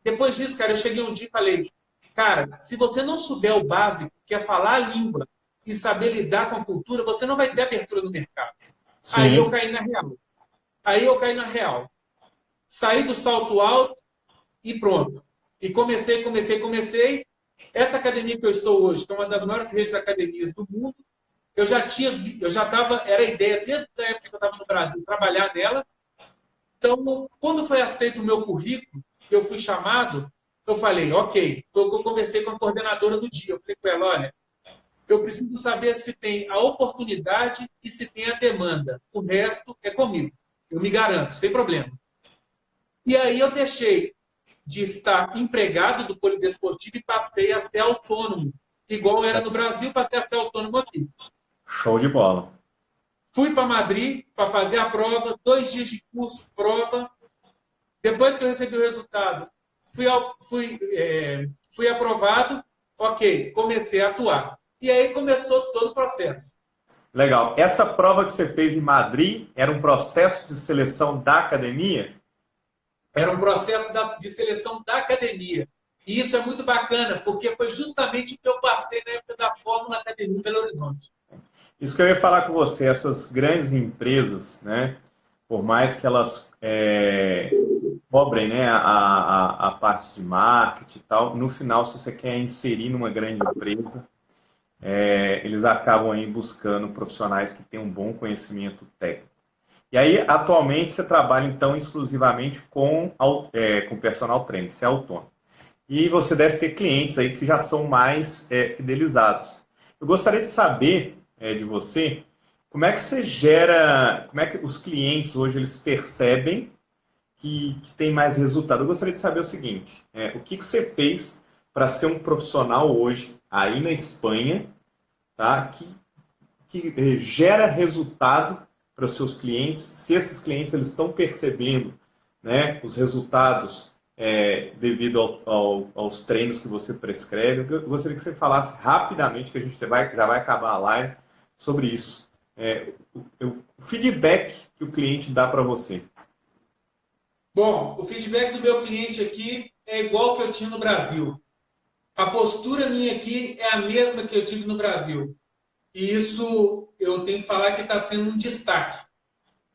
Depois disso, cara, eu cheguei um dia e falei, cara, se você não souber o básico, que é falar a língua e saber lidar com a cultura, você não vai ter abertura no mercado. Aí eu Sim. caí na real. Aí eu caí na real. Saí do salto alto e pronto. E comecei. Essa academia que eu estou hoje, que é uma das maiores redes de academias do mundo, eu já estava, era a ideia desde a época que eu estava no Brasil, trabalhar nela. Então, quando foi aceito o meu currículo, que eu fui chamado, eu falei, ok. Foi o que eu conversei com a coordenadora do dia. Eu falei com ela, olha, eu preciso saber se tem a oportunidade e se tem a demanda. O resto é comigo. Eu me garanto, sem problema. E aí eu deixei de estar empregado do polidesportivo e passei a ser autônomo. Igual era no Brasil, passei a ser autônomo aqui. Show de bola. Fui para Madrid para fazer a prova, 2 dias de curso, prova. Depois que eu recebi o resultado, fui aprovado, ok, comecei a atuar. E aí começou todo o processo. Legal. Essa prova que você fez em Madrid era um processo de seleção da academia? Era um processo de seleção da academia. E isso é muito bacana, porque foi justamente o que eu passei na época da Fórmula Academia em Belo Horizonte. Isso que eu ia falar com você, essas grandes empresas, né, por mais que elas cobrem, né, a parte de marketing e tal, no final, se você quer inserir numa grande empresa, eles acabam aí buscando profissionais que têm um bom conhecimento técnico. E aí, atualmente, você trabalha, então, exclusivamente com personal trainer, você é autônomo. E você deve ter clientes aí que já são mais fidelizados. Eu gostaria de saber de você como é que você gera, como é que os clientes hoje eles percebem que tem mais resultado. Eu gostaria de saber o seguinte, o que você fez para ser um profissional hoje, aí na Espanha, tá? Que gera resultado para os seus clientes, se esses clientes eles estão percebendo, né, os resultados devido aos treinos que você prescreve. Eu gostaria que você falasse rapidamente, que a gente já vai acabar a live, sobre isso. O feedback que o cliente dá para você. Bom, o feedback do meu cliente aqui é igual que eu tinha no Brasil. A postura minha aqui é a mesma que eu tive no Brasil. E isso eu tenho que falar que está sendo um destaque.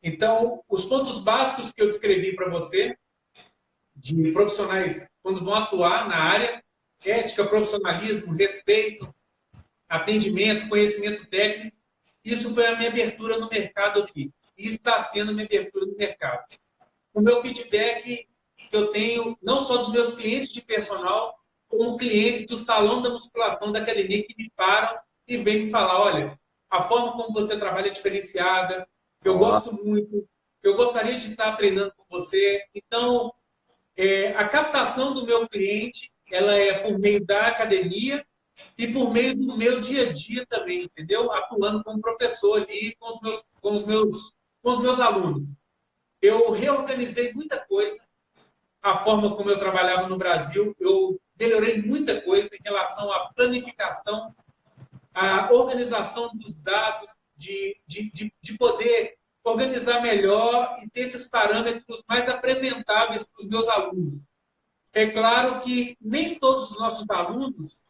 Então, os pontos básicos que eu descrevi para você, de profissionais quando vão atuar na área, ética, profissionalismo, respeito, atendimento, conhecimento técnico, isso foi a minha abertura no mercado aqui. E está sendo a minha abertura no mercado. O meu feedback que eu tenho, não só dos meus clientes de personal, como clientes do salão da musculação da academia que me param e vêm me falar, olha, a forma como você trabalha é diferenciada, eu gosto muito, eu gostaria de estar treinando com você. Então, a captação do meu cliente, ela é por meio da academia e por meio do meu dia a dia também, entendeu? Atuando como professor ali com os meus alunos. Eu reorganizei muita coisa, a forma como eu trabalhava no Brasil, eu melhorei muita coisa em relação à planificação, à organização dos dados, de poder organizar melhor e ter esses parâmetros mais apresentáveis para os meus alunos. É claro que nem todos os nossos alunos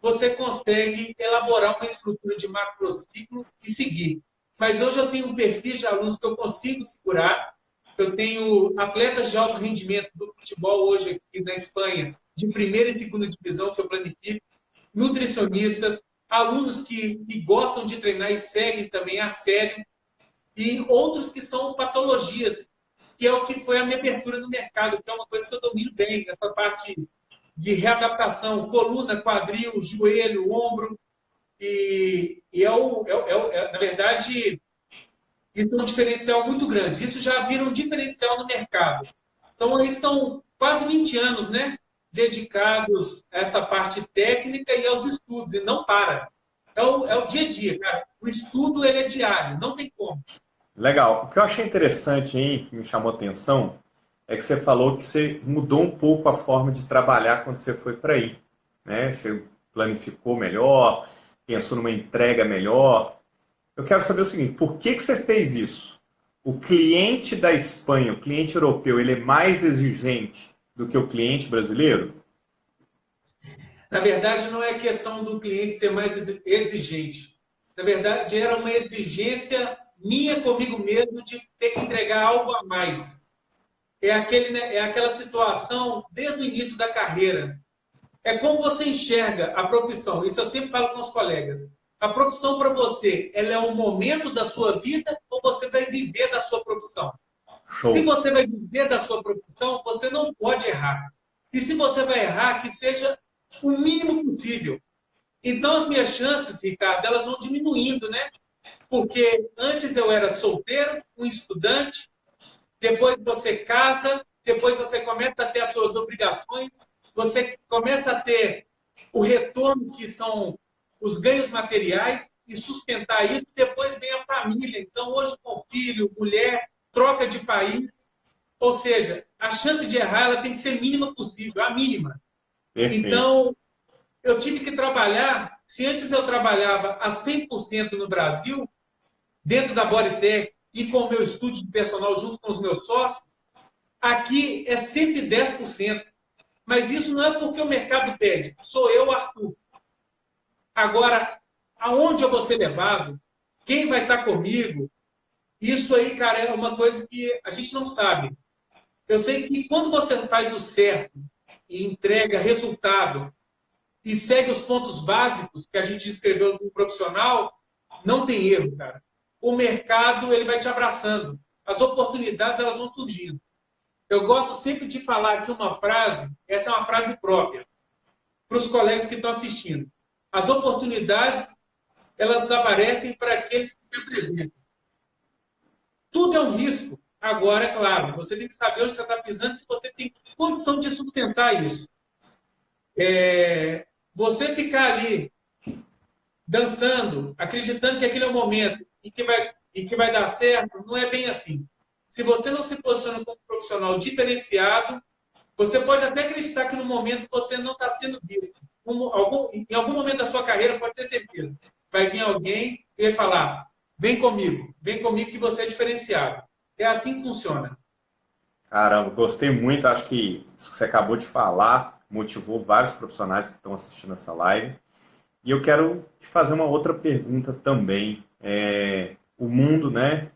você consegue elaborar uma estrutura de macrociclos e seguir. Mas hoje eu tenho um perfil de alunos que eu consigo segurar. Eu tenho atletas de alto rendimento do futebol hoje aqui na Espanha, de primeira e segunda divisão, que eu planifico, nutricionistas, alunos que gostam de treinar e seguem também a sério, e outros que são patologias, que é o que foi a minha abertura no mercado, que é uma coisa que eu domino bem, essa parte de readaptação, coluna, quadril, joelho, ombro, na verdade, isso é um diferencial muito grande. Isso já vira um diferencial no mercado. Então, eles são quase 20 anos, né? Dedicados a essa parte técnica e aos estudos, e não para. É o dia a dia, cara. O estudo ele é diário, não tem como. Legal. O que eu achei interessante aí, que me chamou a atenção, é que você falou que você mudou um pouco a forma de trabalhar quando você foi para aí, né? Você planificou melhor, pensou numa entrega melhor. Eu quero saber o seguinte, por que você fez isso? O cliente da Espanha, o cliente europeu, ele é mais exigente do que o cliente brasileiro? Na verdade, não é questão do cliente ser mais exigente. Na verdade, era uma exigência minha comigo mesmo de ter que entregar algo a mais. É aquela situação desde o início da carreira. É como você enxerga a profissão. Isso eu sempre falo com os colegas. A profissão para você, ela é um momento da sua vida ou você vai viver da sua profissão? Se Show. você vai viver da sua profissão, você não pode errar. E se você vai errar, que seja o mínimo possível. Então, as minhas chances, Ricardo, elas vão diminuindo, né? Porque antes eu era solteiro, um estudante, depois você casa, depois você começa a ter as suas obrigações, você começa a ter o retorno, que são os ganhos materiais, e sustentar isso, depois vem a família. Então, hoje, com filho, mulher, troca de país, ou seja, a chance de errar ela tem que ser mínima possível, a mínima. Perfeito. Então, eu tive que trabalhar, se antes eu trabalhava a 100% no Brasil, dentro da Bodytech e com o meu estúdio de personal junto com os meus sócios, aqui é 110%. Mas isso não é porque o mercado pede, sou eu, Arthur. Agora, aonde eu vou ser levado? Quem vai estar comigo? Isso aí, cara, é uma coisa que a gente não sabe. Eu sei que quando você faz o certo e entrega resultado e segue os pontos básicos que a gente escreveu no profissional, não tem erro, cara. O mercado ele vai te abraçando. As oportunidades elas vão surgindo. Eu gosto sempre de falar aqui uma frase, essa é uma frase própria, para os colegas que estão assistindo. As oportunidades, elas aparecem para aqueles que se apresentam. Tudo é um risco. Agora, é claro, você tem que saber onde você está pisando e se você tem condição de sustentar isso. Você ficar ali dançando, acreditando que aquele é o momento e que vai dar certo, não é bem assim. Se você não se posiciona como profissional diferenciado, você pode até acreditar que no momento você não está sendo visto. Em algum momento da sua carreira, pode ter certeza. Vai vir alguém e vai falar: vem comigo que você é diferenciado. É assim que funciona. Caramba, gostei muito. Acho que isso que você acabou de falar motivou vários profissionais que estão assistindo essa live. E eu quero te fazer uma outra pergunta também. O mundo, né,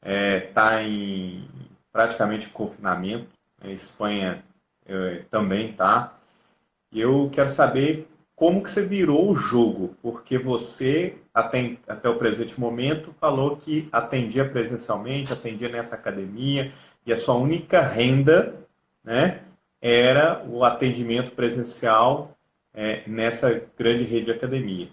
está em praticamente confinamento. A Espanha também tá. E eu quero saber como que você virou o jogo, porque você, até o presente momento, falou que atendia presencialmente, atendia nessa academia, e a sua única renda, né, era o atendimento presencial nessa grande rede de academia.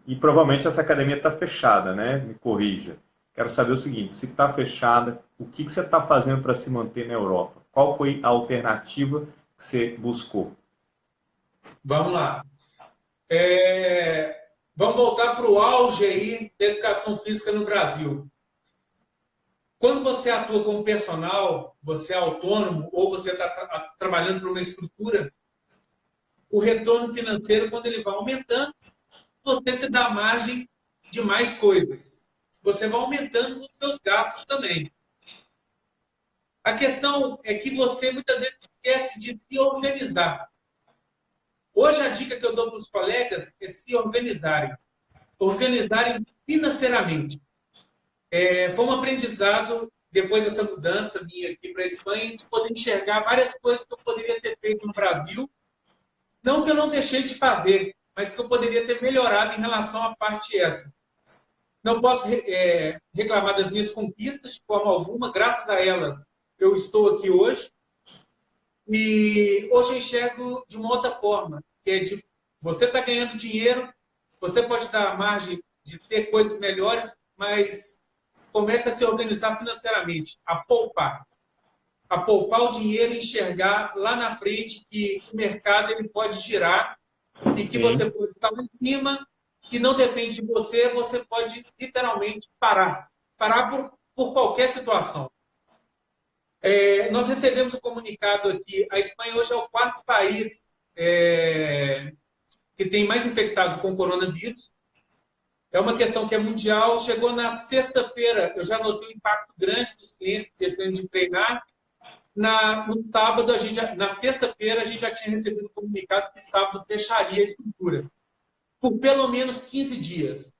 E provavelmente essa academia está fechada, né? Me corrija. Quero saber o seguinte: se está fechada, o que você está fazendo para se manter na Europa? Qual foi a alternativa que você buscou? Vamos lá. Vamos voltar para o auge aí da educação física no Brasil. Quando você atua como personal, você é autônomo ou você está trabalhando para uma estrutura, o retorno financeiro, quando ele vai aumentando, você se dá margem de mais coisas. Você vai aumentando os seus gastos também. A questão é que você muitas vezes esquece de se organizar. Hoje a dica que eu dou para os colegas é se organizarem. Organizarem financeiramente. Foi um aprendizado, depois dessa mudança minha aqui para a Espanha, de poder enxergar várias coisas que eu poderia ter feito no Brasil. Não que eu não deixei de fazer, mas que eu poderia ter melhorado em relação à parte essa. Não posso reclamar das minhas conquistas de forma alguma, graças a elas eu estou aqui hoje. E hoje eu enxergo de uma outra forma, que é de você está ganhando dinheiro, você pode dar a margem de ter coisas melhores, mas comece a se organizar financeiramente, a poupar. A poupar o dinheiro e enxergar lá na frente que o mercado ele pode girar e que você Sim, pode estar lá em cima, que não depende de você, você pode literalmente parar. Parar por qualquer situação. Nós recebemos um comunicado aqui, a Espanha hoje é o quarto país que tem mais infectados com coronavírus. É uma questão que é mundial. Chegou na sexta-feira, eu já notei um impacto grande dos clientes deixando de treinar. No sábado, na sexta-feira, a gente já tinha recebido um comunicado que sábado fecharia a estrutura por pelo menos 15 dias.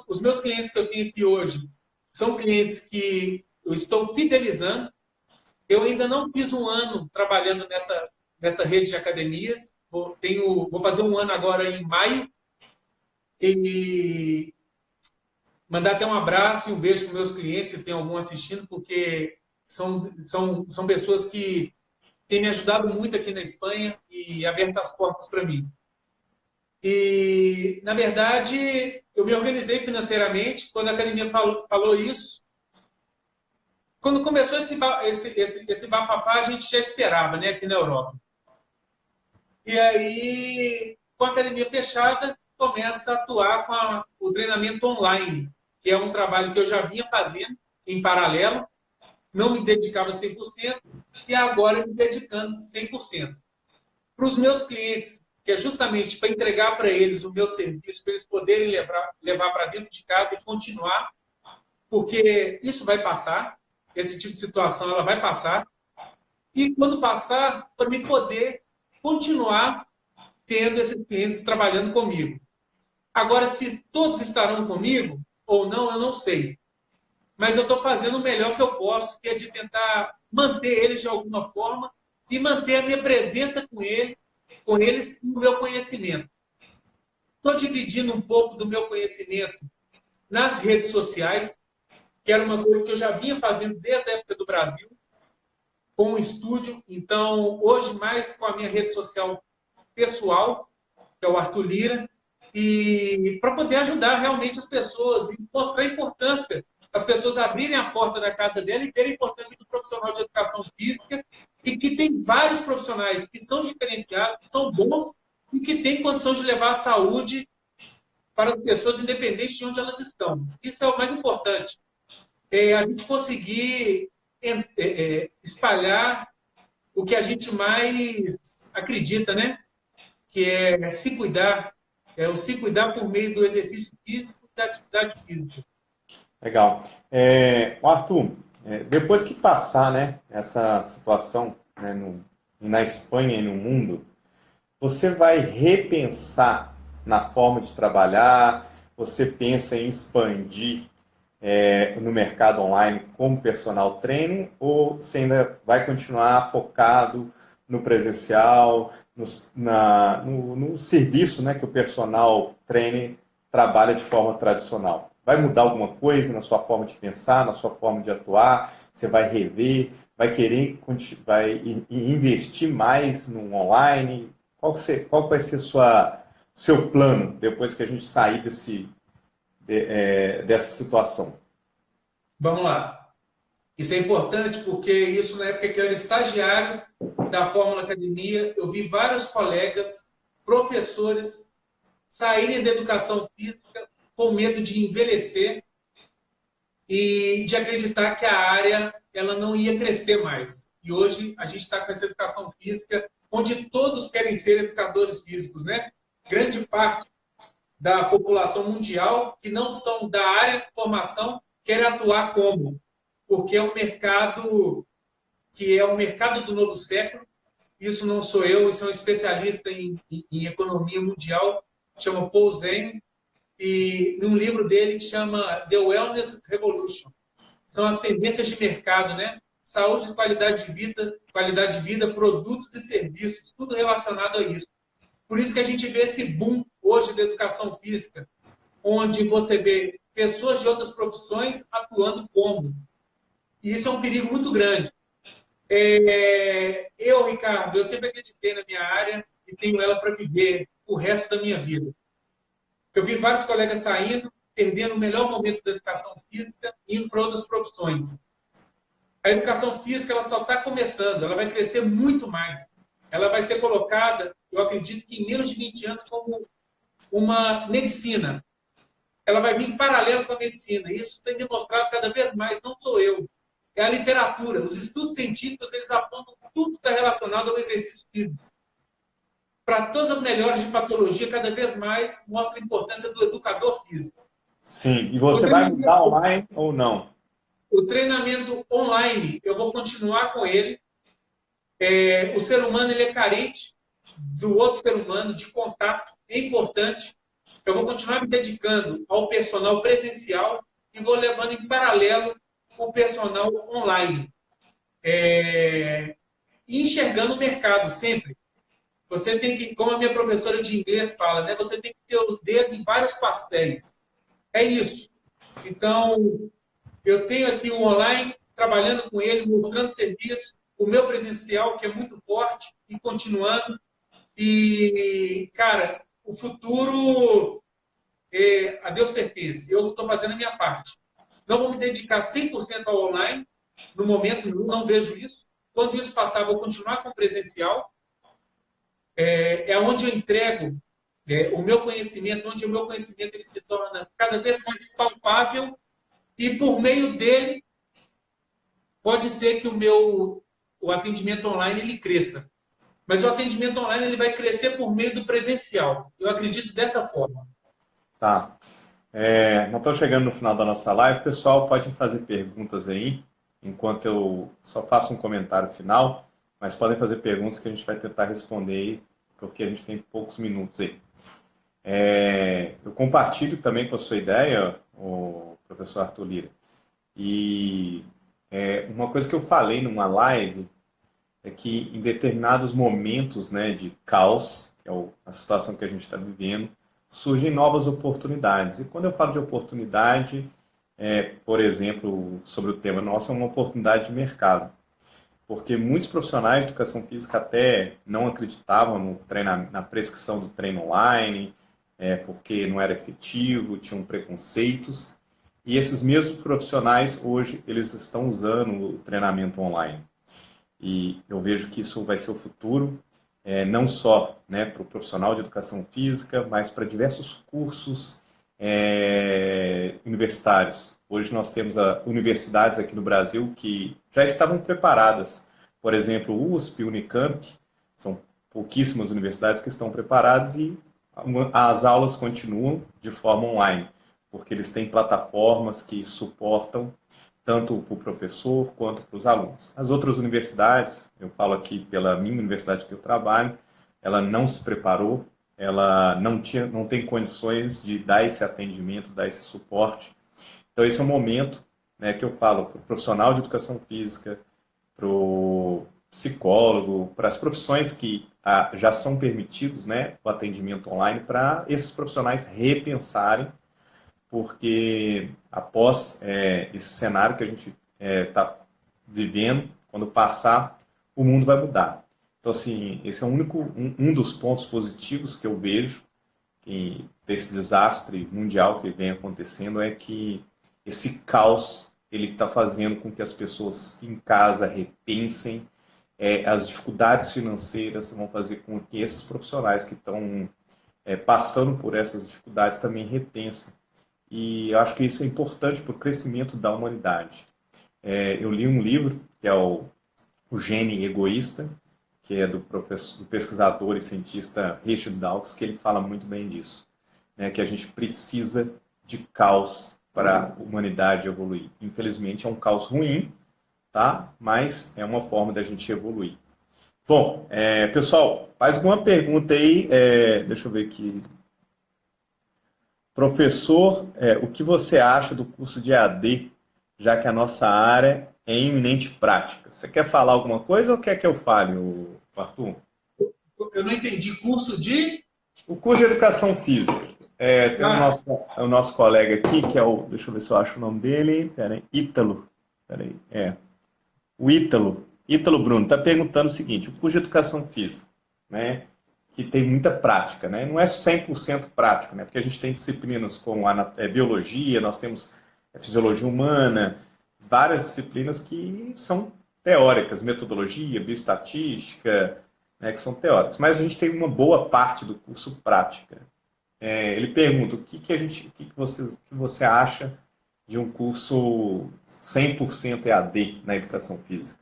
Os meus clientes que eu tenho aqui hoje são clientes que eu estou fidelizando. Eu ainda não fiz um ano trabalhando nessa rede de academias. Vou fazer um ano agora em maio. E mandar até um abraço e um beijo para meus clientes, se tem algum assistindo, porque são pessoas que têm me ajudado muito aqui na Espanha e aberto as portas para mim. E, na verdade, eu me organizei financeiramente quando a academia falou isso. Quando começou esse bafafá, a gente já esperava, né, aqui na Europa. E aí, com a academia fechada, começa a atuar com o treinamento online, que é um trabalho que eu já vinha fazendo em paralelo, não me dedicava 100% e agora me dedicando 100%. Para os meus clientes, que é justamente para entregar para eles o meu serviço, para eles poderem levar para dentro de casa e continuar, porque isso vai passar, esse tipo de situação ela vai passar, e quando passar, para me poder continuar tendo esses clientes trabalhando comigo. Agora, se todos estarão comigo ou não, eu não sei. Mas eu estou fazendo o melhor que eu posso, que é de tentar manter eles de alguma forma e manter a minha presença com eles e o meu conhecimento. Estou dividindo um pouco do meu conhecimento nas redes sociais, que era uma coisa que eu já vinha fazendo desde a época do Brasil, com o estúdio. Então, hoje, mais com a minha rede social pessoal, que é o Arthur Lira, e para poder ajudar realmente as pessoas e mostrar a importância, as pessoas abrirem a porta da casa dela e terem a importância do profissional de educação física e que tem vários profissionais que são diferenciados, que são bons e que têm condição de levar a saúde para as pessoas, independente de onde elas estão. Isso é o mais importante. A gente conseguir espalhar o que a gente mais acredita, né? Que é se cuidar, o se cuidar por meio do exercício físico e da atividade física. Legal. Arthur, depois que passar, né, essa situação, né, na Espanha e no mundo, você vai repensar na forma de trabalhar, você pensa em expandir no mercado online como personal trainer, ou você ainda vai continuar focado no presencial, no serviço, né, que o personal trainer trabalha de forma tradicional? Vai mudar alguma coisa na sua forma de pensar, na sua forma de atuar? Você vai rever, vai querer investir mais no online? Qual vai ser seu plano depois que a gente sair dessa situação? Vamos lá. Isso é importante porque isso, na época que eu era estagiário da Fórmula Academia, eu vi vários colegas, professores, saírem da educação física com medo de envelhecer e de acreditar que a área ela não ia crescer mais. E hoje a gente está com essa educação física, onde todos querem ser educadores físicos, né? Grande parte da população mundial que não são da área de formação querem atuar como, porque é um mercado que é o mercado do novo século. Isso não sou eu, isso é um especialista em economia mundial, chama Paul Zeng, e num livro dele que chama The Wellness Revolution. São as tendências de mercado, né? Saúde, qualidade de vida, produtos e serviços, tudo relacionado a isso. Por isso que a gente vê esse boom hoje da educação física, onde você vê pessoas de outras profissões atuando como. E isso é um perigo muito grande. Ricardo, eu sempre acreditei na minha área e tenho ela para viver o resto da minha vida. Eu vi vários colegas saindo, perdendo o melhor momento da educação física e indo para outras profissões. A educação física ela só está começando, ela vai crescer muito mais. Ela vai ser colocada, eu acredito que em menos de 20 anos, como uma medicina. Ela vai vir em paralelo com a medicina. Isso tem demonstrado cada vez mais, não sou eu. É a literatura. Os estudos científicos, eles apontam que tudo está relacionado ao exercício físico. Para todas as melhores de patologia, cada vez mais mostra a importância do educador físico. Sim, e você vai mudar online ou não? O treinamento online, eu vou continuar com ele. O ser humano ele é carente do outro ser humano, de contato, é importante. Eu vou continuar me dedicando ao personal presencial e vou levando em paralelo o personal online. E enxergando o mercado sempre. Você tem que, como a minha professora de inglês fala, né? Você tem que ter o dedo em vários pastéis. É isso. Então, eu tenho aqui um online, trabalhando com ele, mostrando serviço, o meu presencial, que é muito forte, e continuando. E, cara, o futuro a Deus pertence. Eu estou fazendo a minha parte. Não vou me dedicar 100% ao online, no momento não vejo isso. Quando isso passar, vou continuar com o presencial. É onde eu entrego o meu conhecimento, onde o meu conhecimento ele se torna cada vez mais palpável e por meio dele pode ser que o atendimento online ele cresça. Mas o atendimento online ele vai crescer por meio do presencial. Eu acredito dessa forma. Tá. Nós estamos chegando no final da nossa live. Pessoal, pode fazer perguntas aí, enquanto eu só faço um comentário final, mas podem fazer perguntas que a gente vai tentar responder aí, porque a gente tem poucos minutos aí. Eu compartilho também com a sua ideia, o professor Arthur Lira. E uma coisa que eu falei numa live é que em determinados momentos, né, de caos, que é a situação que a gente está vivendo, surgem novas oportunidades. E quando eu falo de oportunidade, por exemplo, sobre o tema nosso, é uma oportunidade de mercado. Porque muitos profissionais de educação física até não acreditavam na prescrição do treino online, porque não era efetivo, tinham preconceitos. E esses mesmos profissionais, hoje, eles estão usando o treinamento online. e eu vejo que isso vai ser o futuro, não só, né, para o profissional de educação física, mas para diversos cursos universitários. Hoje nós temos universidades aqui no Brasil que já estavam preparadas. Por exemplo, USP, Unicamp, são pouquíssimas universidades que estão preparadas e as aulas continuam de forma online, porque eles têm plataformas que suportam tanto para o professor quanto para os alunos. As outras universidades, eu falo aqui pela minha universidade que eu trabalho, ela não se preparou, ela não tem condições de dar esse atendimento, dar esse suporte. Então esse é o momento, né, que eu falo para o profissional de educação física, para o psicólogo, para as profissões que já são permitidos, né, o atendimento online, para esses profissionais repensarem, porque após esse cenário que a gente está vivendo, quando passar, o mundo vai mudar. Então, assim, esse é um dos pontos positivos que eu vejo desse desastre mundial que vem acontecendo, é que esse caos ele está fazendo com que as pessoas em casa repensem, as dificuldades financeiras vão fazer com que esses profissionais que estão passando por essas dificuldades também repensem. E eu acho que isso é importante para o crescimento da humanidade. Eu li um livro, que é o Gene Egoísta, que é do pesquisador e cientista Richard Dawkins, que ele fala muito bem disso, né, que a gente precisa de caos para a humanidade evoluir. Infelizmente é um caos ruim, tá? Mas é uma forma da gente evoluir. Bom, pessoal, faz alguma pergunta aí, deixa eu ver aqui. Professor, o que você acha do curso de AD, já que a nossa área é eminente prática? Você quer falar alguma coisa ou quer que eu fale, Arthur? Eu não entendi. Curso de... O curso de Educação Física. Tem Ah, o nosso colega aqui, que é o... Deixa eu ver se eu acho o nome dele. Peraí, Ítalo. Peraí, o Ítalo Bruno, está perguntando o seguinte, o curso de Educação Física, né, que tem muita prática, né, não é 100% prático, né, porque a gente tem disciplinas como biologia, nós temos fisiologia humana, várias disciplinas que são teóricas, metodologia, bioestatística, né, que são teóricas, mas a gente tem uma boa parte do curso prática. Ele pergunta o que você acha de um curso 100% EAD na educação física?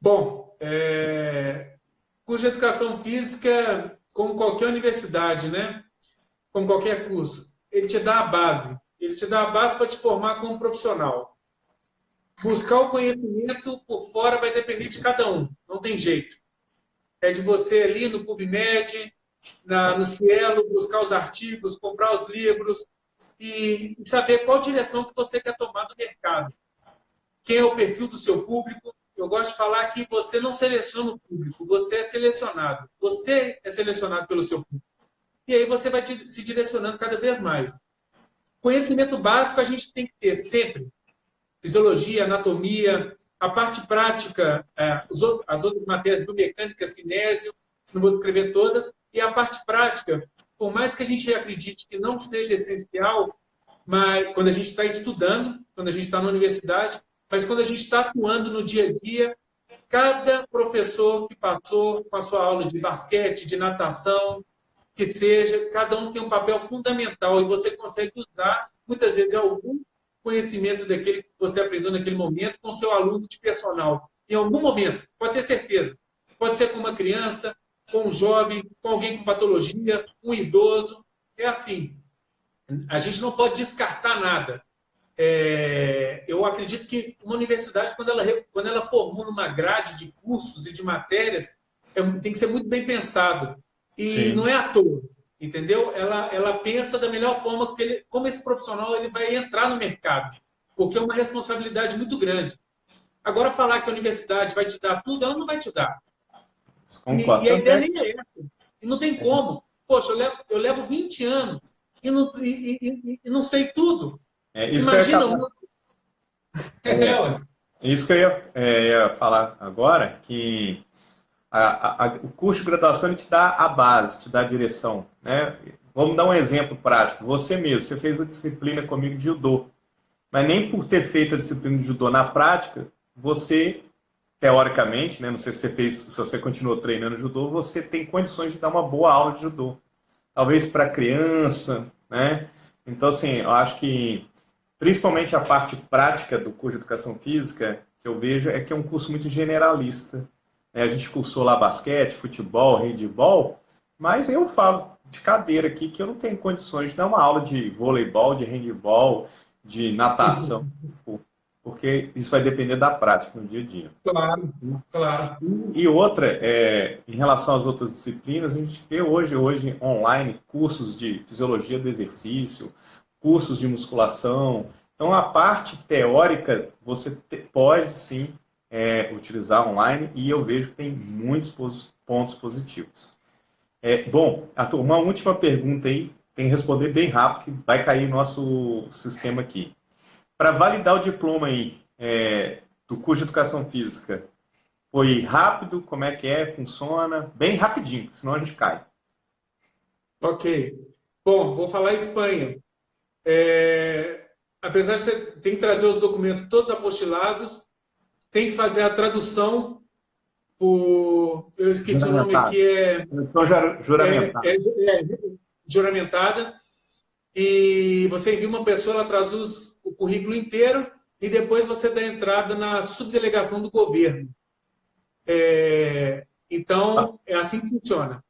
bom, curso de educação física, como qualquer universidade, né? Como qualquer curso, ele te dá a base. Ele te dá a base para te formar como profissional. Buscar o conhecimento por fora vai depender de cada um, não tem jeito. É de você ali no PubMed, no Cielo, buscar os artigos, comprar os livros e saber qual direção que você quer tomar do mercado. Quem é o perfil do seu público? Eu gosto de falar que você não seleciona o público, você é selecionado. Você é selecionado pelo seu público. E aí você vai se direcionando cada vez mais. Conhecimento básico a gente tem que ter sempre. Fisiologia, anatomia, a parte prática, as outras matérias, biomecânica, cinésio, não vou escrever todas, e a parte prática, por mais que a gente acredite que não seja essencial, mas quando a gente está estudando, quando a gente está na universidade, mas quando a gente está atuando no dia a dia, cada professor que passou com a sua aula de basquete, de natação, que seja, cada um tem um papel fundamental e você consegue usar, muitas vezes, algum conhecimento daquele que você aprendeu naquele momento com seu aluno de personal. Em algum momento, pode ter certeza. Pode ser com uma criança, com um jovem, com alguém com patologia, um idoso. É assim. A gente não pode descartar nada. Eu acredito que uma universidade, quando ela formula uma grade de cursos e de matérias, tem que ser muito bem pensado. E não Sim. é à toa, entendeu? Ela pensa da melhor forma como esse profissional ele vai entrar no mercado, porque é uma responsabilidade muito grande. Agora, falar que a universidade vai te dar tudo, ela não vai te dar. Concordo. E a Tanto ideia é, nem é essa. E não tem como. Poxa, eu levo 20 anos e não sei tudo. isso que eu ia Imagina. acabar. É, É, ué. isso que eu ia falar agora, que o curso de graduação ele te dá a base, te dá a direção, né? Vamos dar um exemplo prático. Você mesmo, você fez a disciplina comigo de judô, mas nem por ter feito a disciplina de judô na prática, você, teoricamente, né, não sei se você fez, se você continuou treinando judô, você tem condições de dar uma boa aula de judô. Talvez para criança, né? Então, assim, eu acho que principalmente a parte prática do curso de educação física que eu vejo é que é um curso muito generalista. A gente cursou lá basquete, futebol, handebol, mas eu falo de cadeira aqui que eu não tenho condições de dar uma aula de voleibol, de handebol, de natação, porque isso vai depender da prática no dia a dia. Claro, claro. E outra, em relação às outras disciplinas, a gente vê hoje online cursos de fisiologia do exercício, cursos de musculação. Então, a parte teórica você pode sim utilizar online e eu vejo que tem muitos pontos positivos. Bom, Arthur, uma última pergunta aí, tem que responder bem rápido, que vai cair nosso sistema aqui. Para validar o diploma aí do curso de Educação Física, foi rápido? Como é que é? Funciona? Bem rapidinho, senão a gente cai. Ok. Bom, vou falar Espanha. Apesar de você tem que trazer os documentos todos apostilados, tem que fazer a tradução por... Eu esqueci o nome Juramentado. aqui, Tradução juramentada. é juramentada. E você envia uma pessoa, ela traduz o currículo inteiro e depois você dá entrada na subdelegação do governo. Então, é assim que funciona.